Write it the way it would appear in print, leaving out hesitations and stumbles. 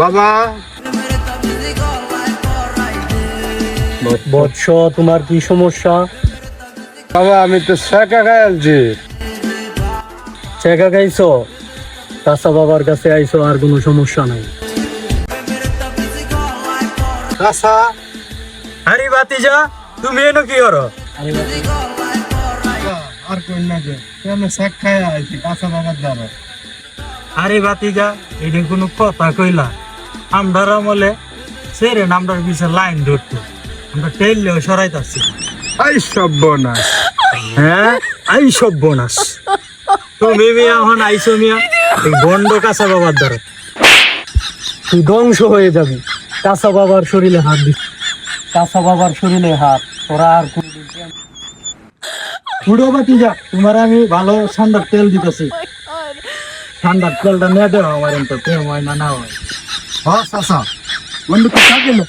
বাবা বৎস, তোমার কি সমস্যা? বাবা আমি তো শেখা খাইছি। চেকা খাইছো? কাঁচা বাবার কাছে আইছো, আর কোনো সমস্যা নাই। কাঁচা আরে বাতিজা, তুমি এনো কি করো? আর কই না যে আমি শেখ খাই আইছি কাঁচা বাবার দ্বারা। আরে বাতিজা, এটা কোনো কথা কইলা? আমরা আমলে সেরে নামটার পিছিয়ে লাইন ধরতো, আমরা টেললেও সরাইতাছি। আই সর্বনাশ। হ্যাঁ, আই সব বোনাস। তুমি মিয়া এখন আইসো মিয়া এই গন্ড কাঁচা বাবার দ্বারা, তুই ধ্বংস হয়ে যাবি। কাঁচা বাবার শরীরে হাত দিস, কাঁচা বাবার শরীরে হাত, তোরা আর পুরো বাতি যা। তোমার আমি ভালো ঠান্ডার তেল দিতেছি, ঠান্ডার তেলটা নিয়ে দেওয়া আমার প্রেম হয় না না হয়। হ্যাঁ চাচা বন্ধু তো থাকিল